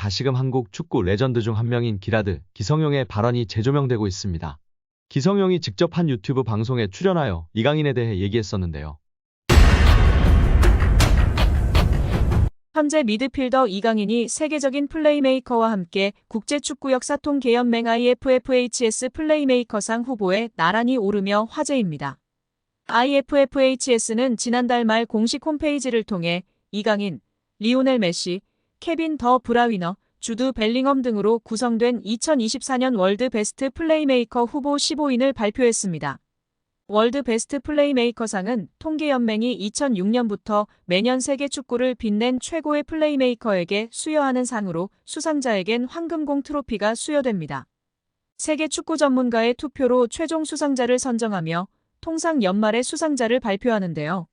다시금 한국 축구 레전드 중 한 명인 기라드, 기성용의 발언이 재조명되고 있습니다. 기성용이 직접 한 유튜브 방송에 출연하여 이강인에 대해 얘기했었는데요. 현재 미드필더 이강인이 세계적인 플레이메이커와 함께 국제축구 역사통 계연맹 IFFHS 플레이메이커상 후보에 나란히 오르며 화제입니다. IFFHS는 지난달 말 공식 홈페이지를 통해 이강인, 리오넬 메시, 케빈 더 브라위너, 주드 벨링엄 등으로 구성된 2024년 월드 베스트 플레이메이커 후보 15인을 발표했습니다. 월드 베스트 플레이메이커상은 통계연맹이 2006년부터 매년 세계 축구를 빛낸 최고의 플레이메이커에게 수여하는 상으로 수상자에겐 황금공 트로피가 수여됩니다. 세계 축구 전문가의 투표로 최종 수상자를 선정하며 통상 연말에 수상자를 발표하는데요.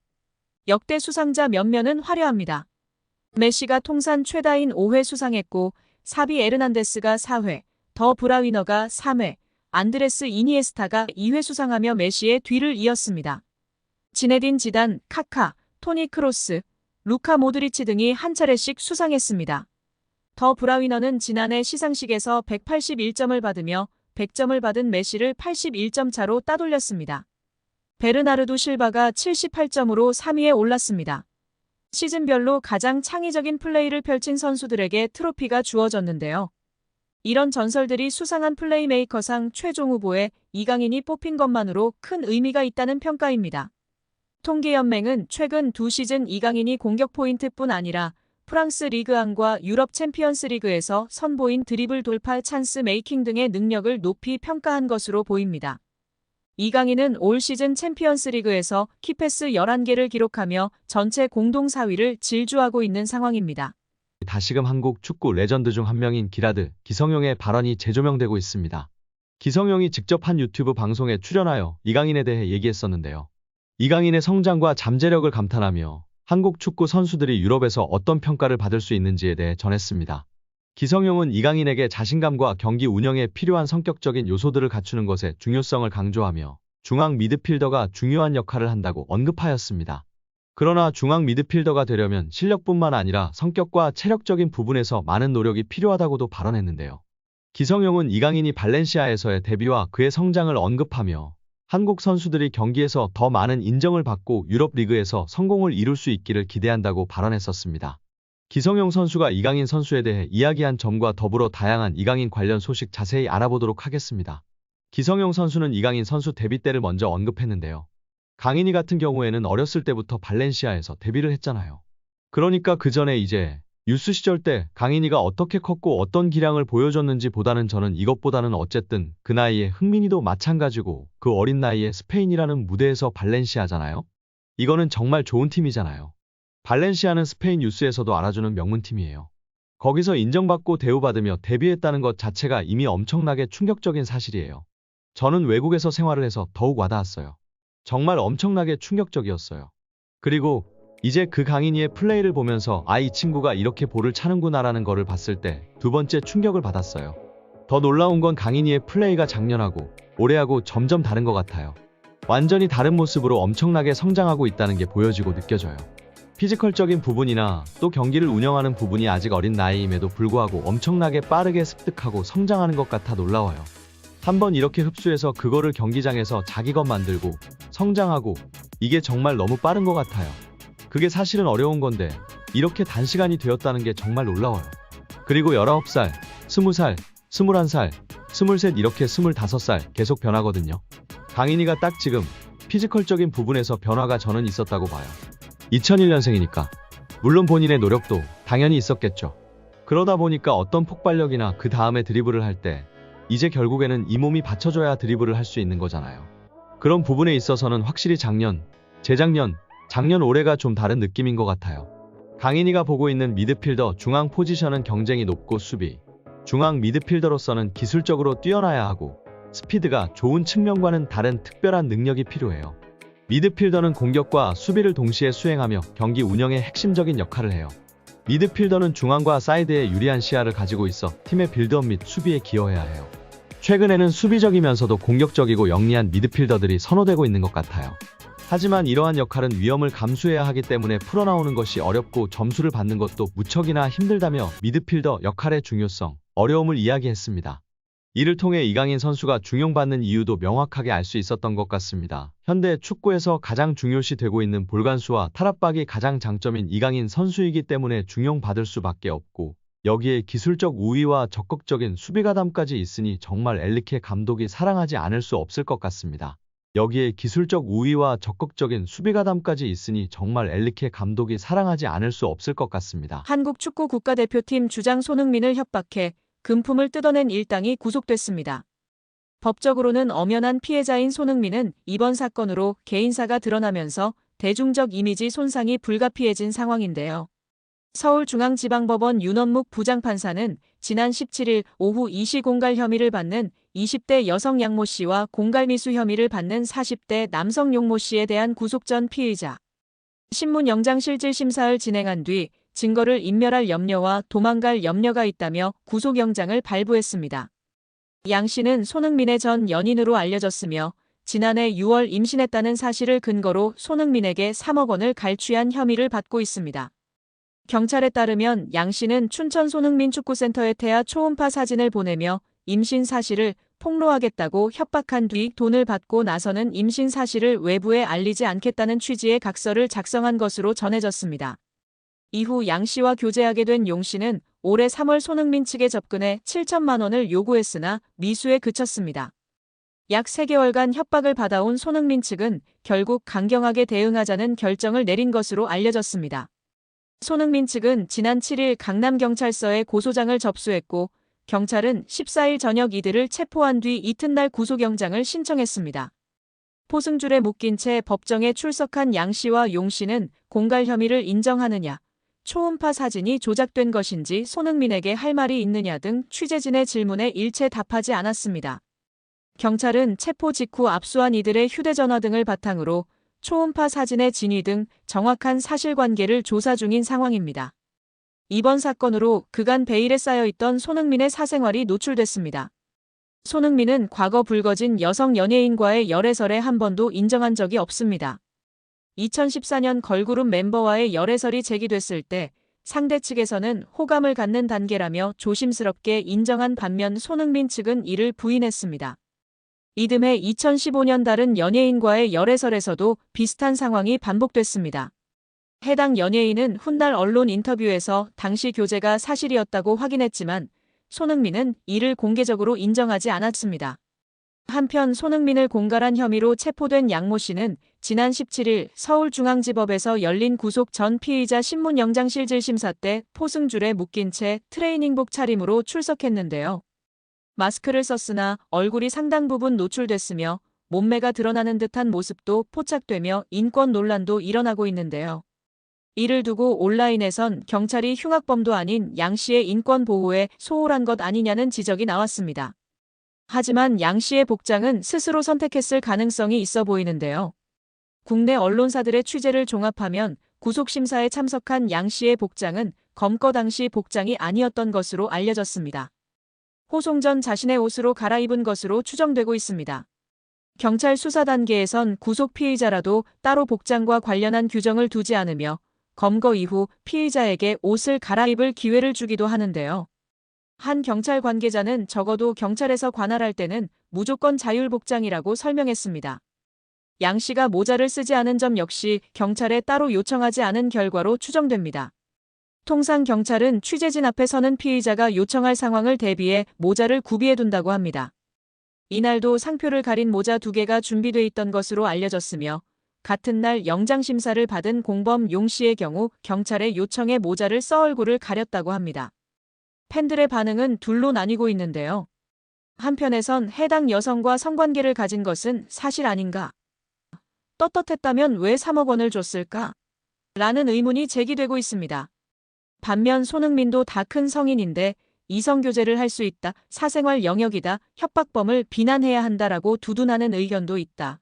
역대 수상자 면면은 화려합니다. 메시가 통산 최다인 5회 수상했고 사비 에르난데스가 4회, 더 브라위너가 3회, 안드레스 이니에스타가 2회 수상하며 메시의 뒤를 이었습니다. 지네딘 지단, 카카, 토니 크로스, 루카 모드리치 등이 한 차례씩 수상했습니다. 더 브라위너는 지난해 시상식에서 181점을 받으며 100점을 받은 메시를 81점 차로 따돌렸습니다. 베르나르도 실바가 78점으로 3위에 올랐습니다. 시즌별로 가장 창의적인 플레이를 펼친 선수들에게 트로피가 주어졌는데요. 이런 전설들이 수상한 플레이메이커상 최종 후보에 이강인이 뽑힌 것만으로 큰 의미가 있다는 평가입니다. 통계연맹은 최근 2시즌 이강인이 공격 포인트뿐 아니라 프랑스 리그1과 유럽 챔피언스 리그에서 선보인 드리블 돌파 찬스 메이킹 등의 능력을 높이 평가한 것으로 보입니다. 이강인은 올 시즌 챔피언스 리그에서 키패스 11개를 기록하며 전체 공동 4위를 질주하고 있는 상황입니다. 다시금 한국 축구 레전드 중 한 명인 기라드, 기성용의 발언이 재조명되고 있습니다. 기성용이 직접 한 유튜브 방송에 출연하여 이강인에 대해 얘기했었는데요. 이강인의 성장과 잠재력을 감탄하며 한국 축구 선수들이 유럽에서 어떤 평가를 받을 수 있는지에 대해 전했습니다. 기성용은 이강인에게 자신감과 경기 운영에 필요한 성격적인 요소들을 갖추는 것의 중요성을 강조하며 중앙 미드필더가 중요한 역할을 한다고 언급하였습니다. 그러나 중앙 미드필더가 되려면 실력뿐만 아니라 성격과 체력적인 부분에서 많은 노력이 필요하다고도 발언했는데요. 기성용은 이강인이 발렌시아에서의 데뷔와 그의 성장을 언급하며 한국 선수들이 경기에서 더 많은 인정을 받고 유럽 리그에서 성공을 이룰 수 있기를 기대한다고 발언했었습니다. 기성용 선수가 이강인 선수에 대해 이야기한 점과 더불어 다양한 이강인 관련 소식 자세히 알아보도록 하겠습니다. 기성용 선수는 이강인 선수 데뷔 때를 먼저 언급했는데요. 강인이 같은 경우에는 어렸을 때부터 발렌시아에서 데뷔를 했잖아요. 그러니까 그 전에 이제 유스 시절 때 강인이가 어떻게 컸고 어떤 기량을 보여줬는지 보다는 저는 이것보다는 어쨌든 그 나이에 흥민이도 마찬가지고 그 어린 나이에 스페인이라는 무대에서 발렌시아잖아요. 이거는 정말 좋은 팀이잖아요. 발렌시아는 스페인 유스에서도 알아주는 명문팀이에요. 거기서 인정받고 대우받으며 데뷔했다는 것 자체가 이미 엄청나게 충격적인 사실이에요. 저는 외국에서 생활을 해서 더욱 와닿았어요. 정말 엄청나게 충격적이었어요. 그리고 이제 그 강인이의 플레이를 보면서 이 친구가 이렇게 볼을 차는구나라는 거를 봤을 때 두 번째 충격을 받았어요. 더 놀라운 건 강인이의 플레이가 작년하고 올해하고 점점 다른 것 같아요. 완전히 다른 모습으로 엄청나게 성장하고 있다는 게 보여지고 느껴져요. 피지컬적인 부분이나 또 경기를 운영하는 부분이 아직 어린 나이임에도 불구하고 엄청나게 빠르게 습득하고 성장하는 것 같아 놀라워요. 한번 이렇게 흡수해서 그거를 경기장에서 자기 것 만들고 성장하고 이게 정말 너무 빠른 것 같아요. 그게 사실은 어려운 건데 이렇게 단시간이 되었다는 게 정말 놀라워요. 그리고 19살, 20살, 21살, 23 이렇게 25살 계속 변하거든요. 강인이가 딱 지금 피지컬적인 부분에서 변화가 저는 있었다고 봐요. 2001년생이니까 물론 본인의 노력도 당연히 있었겠죠. 그러다 보니까 어떤 폭발력이나 그 다음에 드리블을 할 때 이제 결국에는 이 몸이 받쳐줘야 드리블을 할 수 있는 거잖아요. 그런 부분에 있어서는 확실히 작년, 재작년, 작년 올해가 좀 다른 느낌인 것 같아요. 강인이가 보고 있는 미드필더 중앙 포지션은 경쟁이 높고 수비, 중앙 미드필더로서는 기술적으로 뛰어나야 하고 스피드가 좋은 측면과는 다른 특별한 능력이 필요해요. 미드필더는 공격과 수비를 동시에 수행하며 경기 운영의 핵심적인 역할을 해요. 미드필더는 중앙과 사이드에 유리한 시야를 가지고 있어 팀의 빌드업 및 수비에 기여해야 해요. 최근에는 수비적이면서도 공격적이고 영리한 미드필더들이 선호되고 있는 것 같아요. 하지만 이러한 역할은 위험을 감수해야 하기 때문에 풀어나오는 것이 어렵고 점수를 받는 것도 무척이나 힘들다며 미드필더 역할의 중요성, 어려움을 이야기했습니다. 이를 통해 이강인 선수가 중용받는 이유도 명확하게 알 수 있었던 것 같습니다. 현대 축구에서 가장 중요시 되고 있는 볼간수와 탈압박이 가장 장점인 이강인 선수이기 때문에 중용받을 수밖에 없고, 여기에 기술적 우위와 적극적인 수비가담까지 있으니 정말 엔리케 감독이 사랑하지 않을 수 없을 것 같습니다. 여기에 기술적 우위와 적극적인 수비가담까지 있으니 정말 엔리케 감독이 사랑하지 않을 수 없을 것 같습니다. 한국 축구 국가대표팀 주장 손흥민을 협박해 금품을 뜯어낸 일당이 구속됐습니다. 법적으로는 엄연한 피해자인 손흥민은 이번 사건으로 개인사가 드러나면서 대중적 이미지 손상이 불가피해진 상황인데요. 서울중앙지방법원 윤원묵 부장판사는 지난 17일 오후 이시공갈 혐의를 받는 20대 여성 양모 씨와 공갈미수 혐의를 받는 40대 남성 용모 씨에 대한 구속 전 피의자 신문 영장실질 심사를 진행한 뒤 증거를 인멸할 염려와 도망갈 염려가 있다며 구속영장을 발부했습니다. 양 씨는 손흥민의 전 연인으로 알려졌으며 지난해 6월 임신했다는 사실을 근거로 손흥민에게 3억 원을 갈취한 혐의를 받고 있습니다. 경찰에 따르면 양 씨는 춘천 손흥민 축구센터에 태아 초음파 사진을 보내며 임신 사실을 폭로하겠다고 협박한 뒤 돈을 받고 나서는 임신 사실을 외부에 알리지 않겠다는 취지의 각서를 작성한 것으로 전해졌습니다. 이후 양 씨와 교제하게 된 용 씨는 올해 3월 손흥민 측에 접근해 7천만 원을 요구했으나 미수에 그쳤습니다. 약 3개월간 협박을 받아온 손흥민 측은 결국 강경하게 대응하자는 결정을 내린 것으로 알려졌습니다. 손흥민 측은 지난 7일 강남경찰서에 고소장을 접수했고 경찰은 14일 저녁 이들을 체포한 뒤 이튿날 구속영장을 신청했습니다. 포승줄에 묶인 채 법정에 출석한 양 씨와 용 씨는 공갈 혐의를 인정하느냐, 초음파 사진이 조작된 것인지 손흥민에게 할 말이 있느냐 등 취재진의 질문에 일체 답하지 않았습니다. 경찰은 체포 직후 압수한 이들의 휴대전화 등을 바탕으로 초음파 사진의 진위 등 정확한 사실관계를 조사 중인 상황입니다. 이번 사건으로 그간 베일에 쌓여있던 손흥민의 사생활이 노출됐습니다. 손흥민은 과거 불거진 여성 연예인과의 열애설에 한 번도 인정한 적이 없습니다. 2014년 걸그룹 멤버와의 열애설이 제기됐을 때 상대 측에서는 호감을 갖는 단계라며 조심스럽게 인정한 반면 손흥민 측은 이를 부인했습니다. 이듬해 2015년 다른 연예인과의 열애설에서도 비슷한 상황이 반복됐습니다. 해당 연예인은 훗날 언론 인터뷰에서 당시 교제가 사실이었다고 확인했지만 손흥민은 이를 공개적으로 인정하지 않았습니다. 한편 손흥민을 공갈한 혐의로 체포된 양모 씨는 지난 17일 서울중앙지법에서 열린 구속 전 피의자 신문 영장실질 심사 때 포승줄에 묶인 채 트레이닝복 차림으로 출석했는데요. 마스크를 썼으나 얼굴이 상당 부분 노출됐으며 몸매가 드러나는 듯한 모습도 포착되며 인권 논란도 일어나고 있는데요. 이를 두고 온라인에선 경찰이 흉악범도 아닌 양 씨의 인권 보호에 소홀한 것 아니냐는 지적이 나왔습니다. 하지만 양 씨의 복장은 스스로 선택했을 가능성이 있어 보이는데요. 국내 언론사들의 취재를 종합하면 구속심사에 참석한 양 씨의 복장은 검거 당시 복장이 아니었던 것으로 알려졌습니다. 호송 전 자신의 옷으로 갈아입은 것으로 추정되고 있습니다. 경찰 수사 단계에선 구속 피의자라도 따로 복장과 관련한 규정을 두지 않으며 검거 이후 피의자에게 옷을 갈아입을 기회를 주기도 하는데요. 한 경찰 관계자는 적어도 경찰에서 관할할 때는 무조건 자율복장이라고 설명했습니다. 양 씨가 모자를 쓰지 않은 점 역시 경찰에 따로 요청하지 않은 결과로 추정됩니다. 통상 경찰은 취재진 앞에 서는 피의자가 요청할 상황을 대비해 모자를 구비해둔다고 합니다. 이날도 상표를 가린 모자 2개가 준비돼 있던 것으로 알려졌으며 같은 날 영장심사를 받은 공범 용 씨의 경우 경찰의 요청에 모자를 써 얼굴을 가렸다고 합니다. 팬들의 반응은 둘로 나뉘고 있는데요. 한편에선 해당 여성과 성관계를 가진 것은 사실 아닌가? 떳떳했다면 왜 3억 원을 줬을까? 라는 의문이 제기되고 있습니다. 반면 손흥민도 다 큰 성인인데 이성교제를 할 수 있다, 사생활 영역이다, 협박범을 비난해야 한다라고 두둔하는 의견도 있다.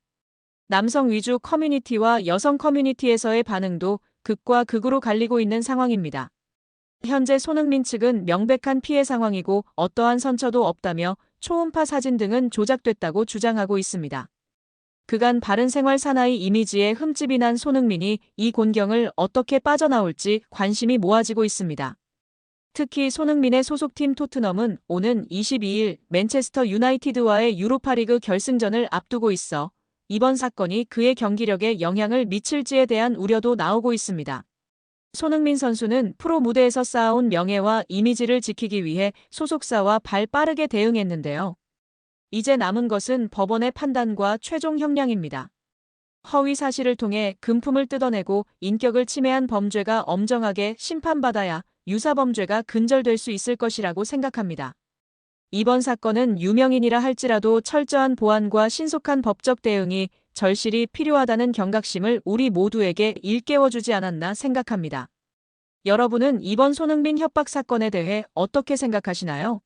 남성 위주 커뮤니티와 여성 커뮤니티에서의 반응도 극과 극으로 갈리고 있는 상황입니다. 현재 손흥민 측은 명백한 피해 상황이고 어떠한 선처도 없다며 초음파 사진 등은 조작됐다고 주장하고 있습니다. 그간 바른 생활 사나이 이미지에 흠집이 난 손흥민이 이 곤경을 어떻게 빠져나올지 관심이 모아지고 있습니다. 특히 손흥민의 소속팀 토트넘은 오는 22일 맨체스터 유나이티드와의 유로파리그 결승전을 앞두고 있어 이번 사건이 그의 경기력에 영향을 미칠지에 대한 우려도 나오고 있습니다. 손흥민 선수는 프로 무대에서 쌓아온 명예와 이미지를 지키기 위해 소속사와 발 빠르게 대응했는데요. 이제 남은 것은 법원의 판단과 최종 형량입니다. 허위 사실을 통해 금품을 뜯어내고 인격을 침해한 범죄가 엄정하게 심판받아야 유사범죄가 근절될 수 있을 것이라고 생각합니다. 이번 사건은 유명인이라 할지라도 철저한 보안과 신속한 법적 대응이 절실히 필요하다는 경각심을 우리 모두에게 일깨워주지 않았나 생각합니다. 여러분은 이번 손흥민 협박 사건에 대해 어떻게 생각하시나요?